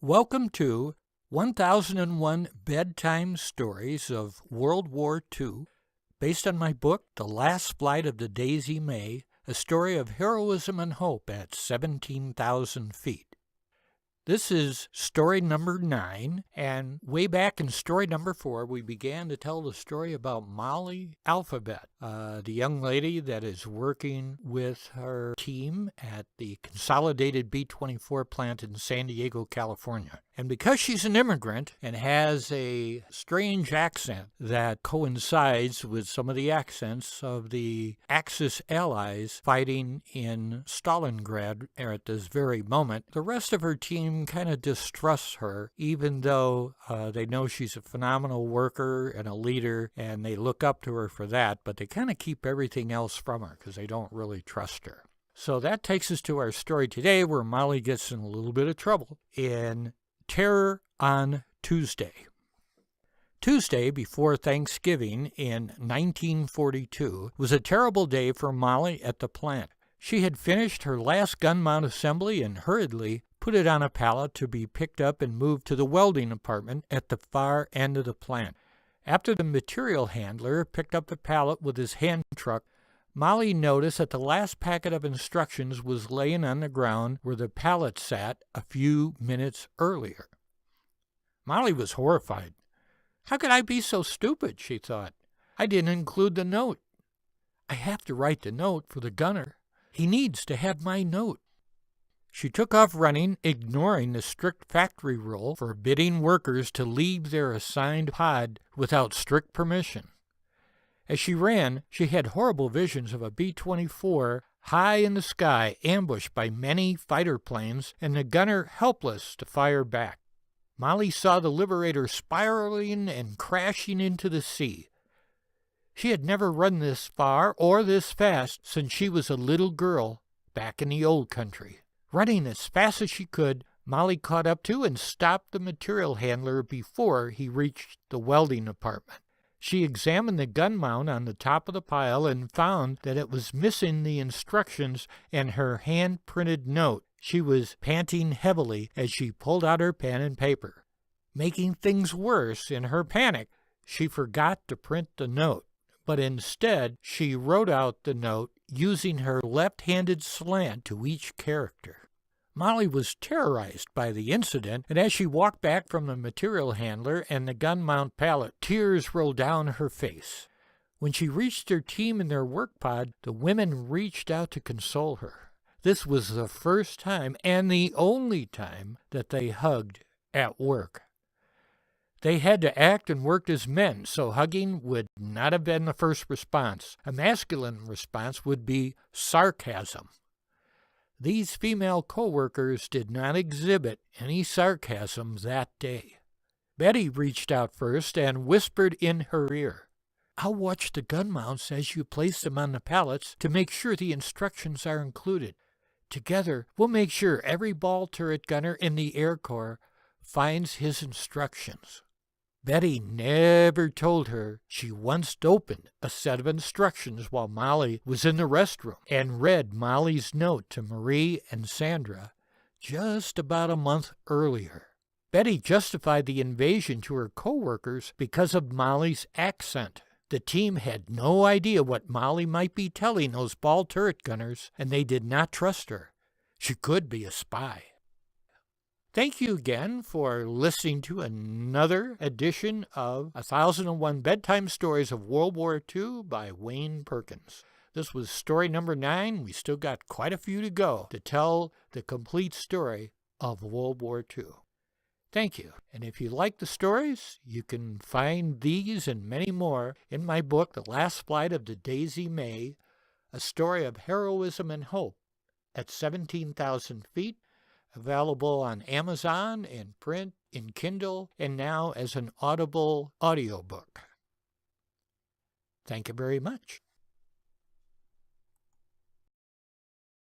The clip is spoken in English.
Welcome to 1001 Bedtime Stories of World War II, based on my book, The Last Flight of the Daisy Mae, a story of heroism and hope at 17,000 feet. This is story number 9, and way back in story number 4, we began to tell the story about Molly Alphabet, the young lady that is working with her team at the Consolidated B-24 plant in San Diego, California. And because she's an immigrant and has a strange accent that coincides with some of the accents of the Axis allies fighting in Stalingrad at this very moment, the rest of her team kind of distrusts her, even though they know she's a phenomenal worker and a leader, and they look up to her for that, but they kind of keep everything else from her because they don't really trust her. So that takes us to our story today, where Molly gets in a little bit of trouble in Terror on Tuesday. Tuesday, before Thanksgiving in 1942, was a terrible day for Molly at the plant. She had finished her last gun mount assembly and hurriedly put it on a pallet to be picked up and moved to the welding apartment at the far end of the plant. After the material handler picked up the pallet with his hand truck, Molly noticed that the last packet of instructions was laying on the ground where the pallet sat a few minutes earlier. Molly was horrified. How could I be so stupid, she thought. I didn't include the note. I have to write the note for the gunner. He needs to have my note. She took off running, ignoring the strict factory rule forbidding workers to leave their assigned pod without strict permission. As she ran, she had horrible visions of a B-24 high in the sky, ambushed by many fighter planes, and the gunner helpless to fire back. Molly saw the Liberator spiraling and crashing into the sea. She had never run this far or this fast since she was a little girl back in the old country. Running as fast as she could, Molly caught up to and stopped the material handler before he reached the welding apartment. She examined the gun mount on the top of the pile and found that it was missing the instructions and her hand-printed note. She was panting heavily as she pulled out her pen and paper. Making things worse, in her panic, she forgot to print the note, but instead she wrote out the note using her left-handed slant to each character. Molly was terrorized by the incident, and as she walked back from the material handler and the gun mount pallet, tears rolled down her face. When she reached her team in their work pod, the women reached out to console her. This was the first time and the only time that they hugged at work. They had to act and worked as men, so hugging would not have been the first response. A masculine response would be sarcasm. These female co-workers did not exhibit any sarcasm that day. Betty reached out first and whispered in her ear, "I'll watch the gun mounts as you place them on the pallets to make sure the instructions are included. Together, we'll make sure every ball turret gunner in the Air Corps finds his instructions." Betty never told her she once opened a set of instructions while Molly was in the restroom and read Molly's note to Marie and Sandra just about a month earlier. Betty justified the invasion to her co-workers because of Molly's accent. The team had no idea what Molly might be telling those ball turret gunners, and they did not trust her. She could be a spy. Thank you again for listening to another edition of 1001 Bedtime Stories of World War II by Wayne Perkins. This was story number 9. We still got quite a few to go to tell the complete story of World War II. Thank you. And if you like the stories, you can find these and many more in my book, The Last Flight of the Daisy Mae, a story of heroism and hope at 17,000 feet, available on Amazon, in print, in Kindle, and now as an Audible audiobook. Thank you very much.